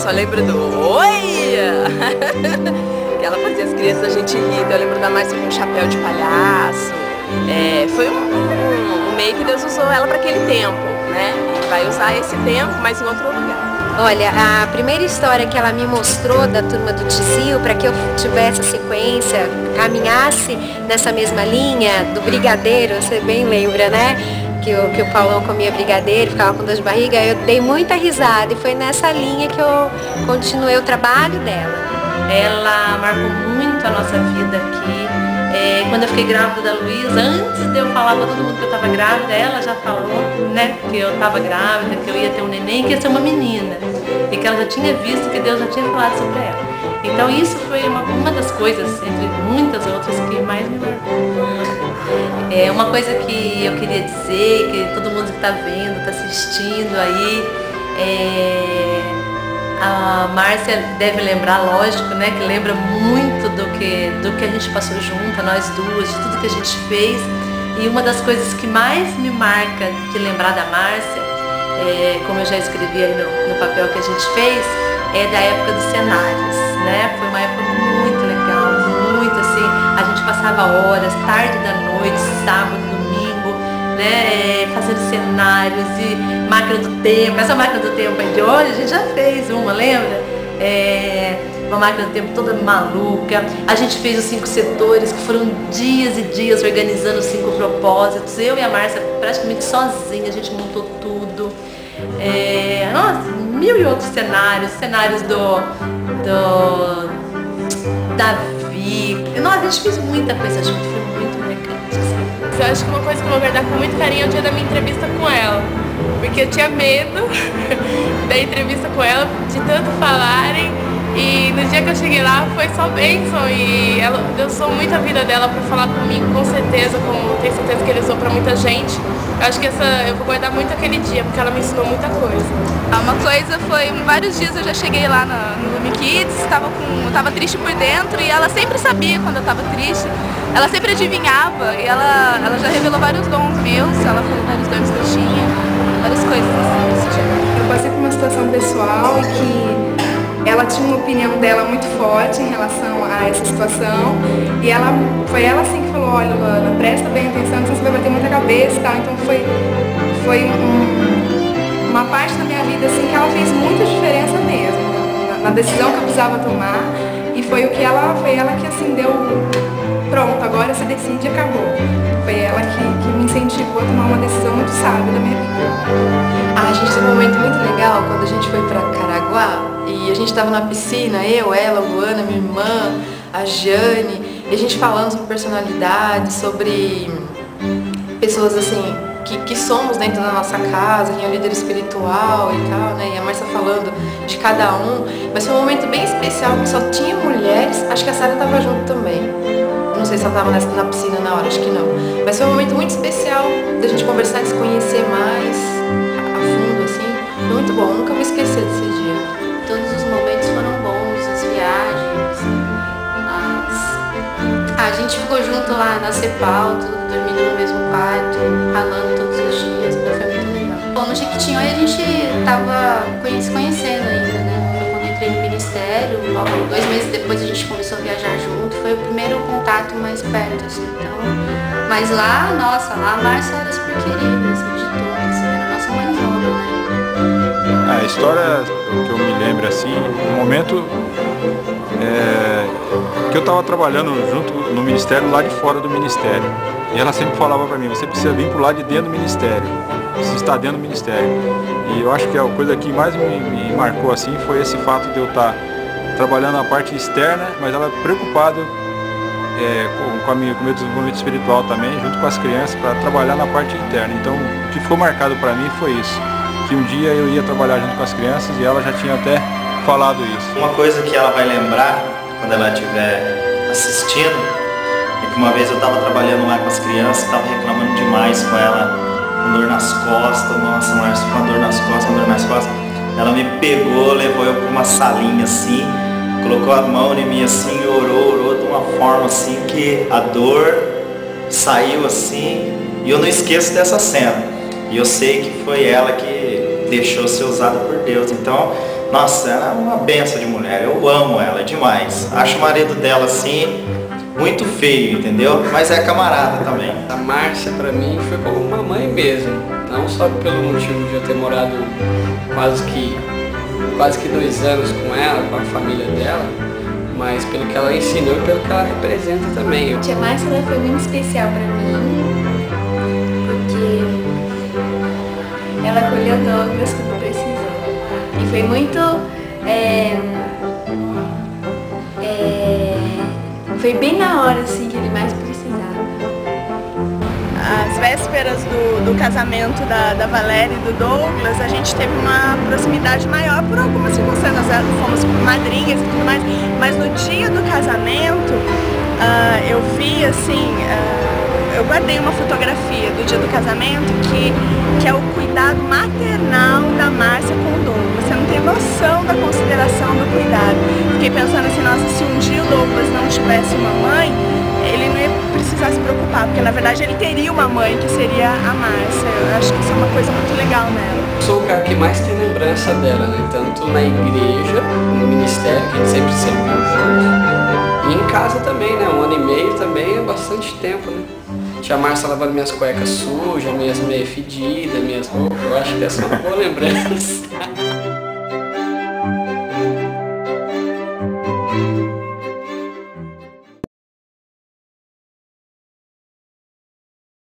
só lembro do oi! Que ela fazia as crianças a gente rir. Eu lembro da Márcia com um chapéu de palhaço. Foi um meio que Deus usou ela para aquele tempo, né? E vai usar esse tempo, mas em outro lugar. Olha, a primeira história que ela me mostrou da turma do Tizinho, para que eu tivesse a sequência, caminhasse nessa mesma linha do brigadeiro, você bem lembra, né? Que o Paulão comia brigadeiro, ficava com dor de barriga, eu dei muita risada e foi nessa linha que eu continuei o trabalho dela. Ela marcou muito a nossa vida aqui. Quando eu fiquei grávida da Luísa, antes de eu falar para todo mundo que eu estava grávida, ela já falou, né, que eu estava grávida, que eu ia ter um neném, que ia ser uma menina. E que ela já tinha visto, que Deus já tinha falado sobre ela. Então isso foi uma das coisas, entre muitas outras, que mais me marcou. Uma coisa que eu queria dizer, que todo mundo que está vendo, está assistindo aí, a Márcia deve lembrar, lógico, né, que lembra muito do que a gente passou junto, nós duas, de tudo que a gente fez. E uma das coisas que mais me marca de lembrar da Márcia, como eu já escrevi aí no papel que a gente fez, é da época dos cenários, né? Foi uma época muito legal, muito assim, a gente passava horas, tarde da noite, sábado, domingo, né, fazendo cenários e máquina do tempo. Essa máquina do tempo aí de hoje, a gente já fez uma, lembra? Uma máquina do tempo toda maluca. A gente fez os 5 setores, que foram dias e dias organizando os 5 propósitos. Eu e a Márcia praticamente sozinha, a gente montou tudo. Nossa, mil e outros cenários do Davi. Nossa, a gente fez muita coisa junto, foi muito marcante. Assim. Eu acho que uma coisa que eu vou guardar com muito carinho é o dia da minha entrevista com ela. Porque eu tinha medo da entrevista com ela, de tanto falarem. E no dia que eu cheguei lá foi só bênção e Deus usou muito a vida dela para falar comigo, com certeza, como tenho certeza que ele usou para muita gente. Eu acho que eu vou guardar muito aquele dia, porque ela me ensinou muita coisa. Uma coisa foi, vários dias eu já cheguei lá no Lume Kids, eu tava triste por dentro e ela sempre sabia quando eu tava triste. Ela sempre adivinhava e ela já revelou vários dons meus, ela falou vários dons que eu tinha, várias coisas assim desse tipo. Eu passei por uma situação pessoal que ela tinha uma opinião dela muito forte em relação a essa situação e foi ela assim que falou, olha Luana, presta bem atenção, você vai bater muita cabeça e tal. Então foi uma parte da minha vida assim que ela fez muita diferença mesmo, na decisão que eu precisava tomar e foi ela que assim deu, pronto, agora você decide e acabou. Foi ela que me incentivou a tomar uma decisão muito sábia da minha vida. A gente teve um momento muito legal quando a gente foi pra Caraguá e a gente tava na piscina, eu, ela, Luana, minha irmã, a Jane, e a gente falando sobre personalidade, sobre pessoas assim que somos dentro da nossa casa, quem é o líder espiritual e tal, né? E a Márcia falando de cada um. Mas foi um momento bem especial que só tinha mulheres, acho que a Sara tava junto também. Não sei se ela estava na piscina na hora, acho que não. Mas foi um momento muito especial da gente conversar, se conhecer mais a fundo, assim. Foi muito bom, nunca vou esquecer desse dia. Todos os momentos foram bons, as viagens, a gente ficou junto lá na Cepal, dormindo no mesmo quarto, ralando todos os dias, foi muito legal. Bom, no Jequitinhonha a gente tava se conhecendo ainda, né? Foi quando eu entrei no ministério, logo 2 meses depois a gente começou a viajar junto, foi o primeiro contato mais perto, assim, então. Mas lá, nossa, lá a Márcia era super querida, assim, de todas, assim, era a nossa mãezona, né? A história que eu me lembro, assim, no momento que eu estava trabalhando junto no ministério, lá de fora do ministério. E ela sempre falava para mim, você precisa vir pro lado de dentro do ministério. Você está dentro do ministério. E eu acho que a coisa que mais me marcou assim foi esse fato de eu estar trabalhando na parte externa, mas ela preocupada com o meu desenvolvimento espiritual também, junto com as crianças, para trabalhar na parte interna. Então, o que ficou marcado para mim foi isso, que um dia eu ia trabalhar junto com as crianças e ela já tinha até falado isso. Uma coisa que ela vai lembrar quando ela estiver assistindo é que uma vez eu estava trabalhando lá com as crianças, estava reclamando demais com ela, com dor nas costas, nossa, Márcia, com dor nas costas, ela me pegou, levou eu para uma salinha assim, colocou a mão em mim assim, orou de uma forma assim que a dor saiu assim, e eu não esqueço dessa cena, e eu sei que foi ela que deixou ser usada por Deus. Então Nossa, ela é uma benção de mulher, eu amo ela demais. Acho o marido dela assim, muito feio, entendeu? Mas é camarada também. A Márcia pra mim foi como uma mãe mesmo, não só pelo motivo de eu ter morado quase que 2 anos com ela, com a família dela, mas pelo que ela ensinou e pelo que ela representa também. A tia Márcia, ela foi muito especial pra mim, porque ela acolheu Douglas quando precisou. E foi muito... foi bem na hora assim, que ele mais precisava. As vésperas do casamento da Valéria e do Douglas, a gente teve uma proximidade maior por algumas circunstâncias, fomos madrinhas e tudo mais, mas no dia do casamento, eu vi assim, eu guardei uma fotografia do dia do casamento que é o cuidado maternal da Márcia com o Douglas. Você não tem noção da consideração do cuidado. Fiquei pensando assim, nossa, se um dia o Douglas não tivesse uma mãe, ele não ia precisar se preocupar, porque na verdade ele teria uma mãe que seria a Márcia. Eu acho que isso é uma coisa muito legal nela. Sou o cara que mais tem lembrança dela, né? Tanto na igreja, no ministério, que a gente sempre serviu junto, e em casa também, né? 1 ano e meio também é bastante tempo, né? Tia Márcia lavando minhas cuecas sujas, minhas meias fedidas, minhas roupas, eu acho que essa é uma boa lembrança.